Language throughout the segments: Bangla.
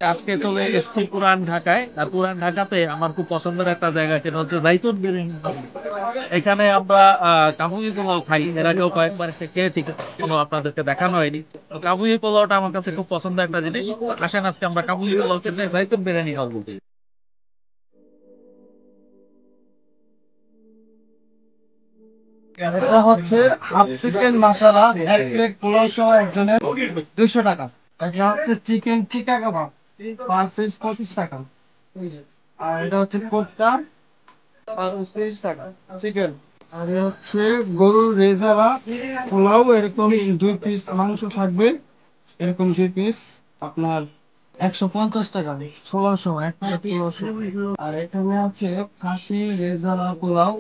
আজকে চলে এসেছি পুরান ঢাকায়। আর পুরান ঢাকাতে আমার খুব পছন্দের একটা জায়গা, সেটা হচ্ছে জাইতুন বিরিয়ানি। এখানে আমরা কাবুলি পোলাও খাই, এর আগেও কয়েকবার খেয়েছি, কোনো আপনাদেরকে দেখানো হয়নি। তো কাবুলি পোলাওটা আমার কাছে খুব পছন্দের একটা জিনিস। আসেন আজকে আমরা কাবুলি পোলাও খেতে জাইতুন বিরিয়ানি খাবো। এটা হচ্ছে হাফ চিকেন মশলা, এক প্লেট পোলাও সহ একজনের 200 টাকা। এটা হচ্ছে চিকেন টিক্কা কাবাব, 5 পিস 25 টাকা। আর এটা হচ্ছে কোফতা, 30 টাকা চিকেন। আর এটা হচ্ছে গরুর রেজালা পোলাও, এরকম 2 পিস মাংস থাকবে, এরকম 2 পিস আপনার 150 টাকা। 1600 এক প্লেট 1600। আর এখানে আছে খাসি রেজালা পোলাও,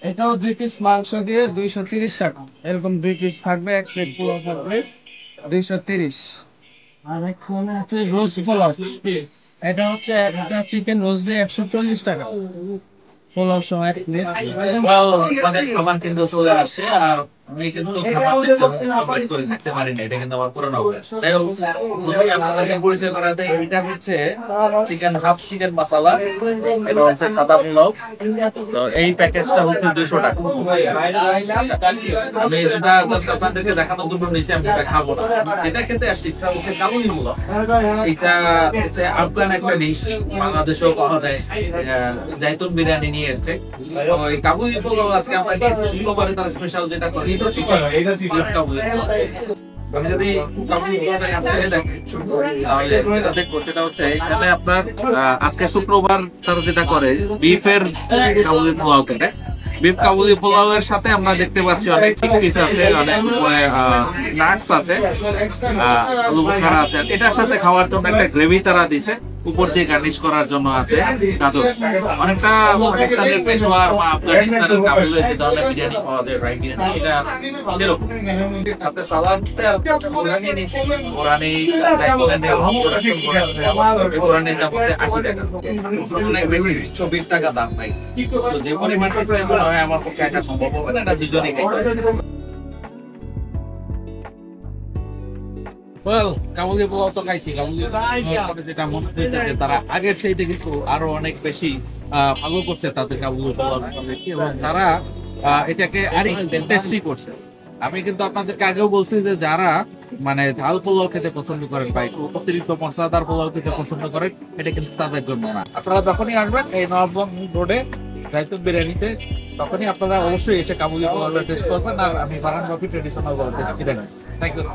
এটাও 2 পিস মাংস দিয়ে 230 টাকা। এরকম 2 পিস থাকবে, এক প্লেট পোলাও থাকবে 230। আর এখানে আছে রোস্ট পোলাও, এটা হচ্ছে একটা চিকেন রোস্ট দিয়ে 140 টাকা। পোলাও সহ এক প্লেট। আমাদের খাবার কিন্তু চলে আসছে। আর আমি কিন্তু খাবারটা কমপ্লিট করে থাকতে পারি না, এটা কিন্তু আমার পুরনো অভ্যাস। যাই হোক, প্রথমেই আপনাদেরকে পরিচয় করাতে, এটা হচ্ছে চিকেন হাফ চিকেন মশলা, এটা হচ্ছে সাদা পোলাও। তো এই প্যাকেজটা হচ্ছে 200 টাকা। আচ্ছা, আমি যেটা জাস্ট আপনাদেরকে দেখানোর জন্য নিয়েছি, আমি সেটা খাবো না। এটা খেতে আসছি, এটা হচ্ছে কাবুলি পোলাও। এটা হচ্ছে আফগান একটা ডিশ, বাংলাদেশেও পাওয়া যায়। জাইতুন বিরিয়ানি নিয়ে এসছে। তো এই কাবুলি পোলাও আজকে আমরা নিয়েছি শুক্রবারে, তার স্পেশাল যেটা করে এটা চিকেন কাবুলি পোলাও। আমি যদি কাবুলি পোলাওটা কাছে দেখি, তাহলে যেটা দেখবো সেটা হচ্ছে এখানে আপনার আজকে শুক্রবার তারা যেটা করে বিফের কাবুলি পোলাও করে। বিফ কাবুলি পোলাও এর সাথে আমরা দেখতে পাচ্ছি অনেক চিকপিস আছে, অনেক নাটস আছে, আলু বোখারা আছে। এটার সাথে খাওয়ার জন্য একটা গ্রেভি তারা দিছে, উপর দিয়ে গার্নিশ করার জন্য আছে গাজর। অনেকটা পাকিস্তানের পেশোয়ার বা আফগানিস্তানের কাবুলের যে ধরনের বিরিয়ানি পাওয়া যায়, রাইস বিরিয়ানি, এটা সেরকম। সাথে সালাদটা কোরআনি নিছি, কোরআনি কোরআনির দাম হচ্ছে 80 টাকা। অনেক বেশি, 24 টাকা দাম ভাই। তো যে পরিমাণ মনে হয় আমার পক্ষে একা সম্ভব হবে না, এটা দুজনেই খাইতে হবে। কাবুলি পোলাও তো খাইছি, কাবুলি পোলাও যেটা মনে হয়েছে যে তারা আগের সেইটা কিন্তু আরো অনেক বেশি ভালো করছে তাদের কাবুলি পোলাও, এবং তারা এটাকে আরেকটু টেস্টি করছে। আমি কিন্তু আপনাদেরকে আগেও বলছি যে যারা মানে ঝাল পোলাও খেতে পছন্দ করেন বা একটু অতিরিক্ত মশলাদার পোলাও খেতে পছন্দ করেন, এটা কিন্তু তাদের জন্য না। আপনারা যখনই আসবেন এই নবাবগঞ্জ রোডে জাইতুন বিরিয়ানিতে, তখনই আপনারা অবশ্যই এসে কাবুলি পোলাওটা টেস্ট করবেন। আর আমি বাগান কফি ট্রেডিশনাল বলতে থ্যাংক ইউ।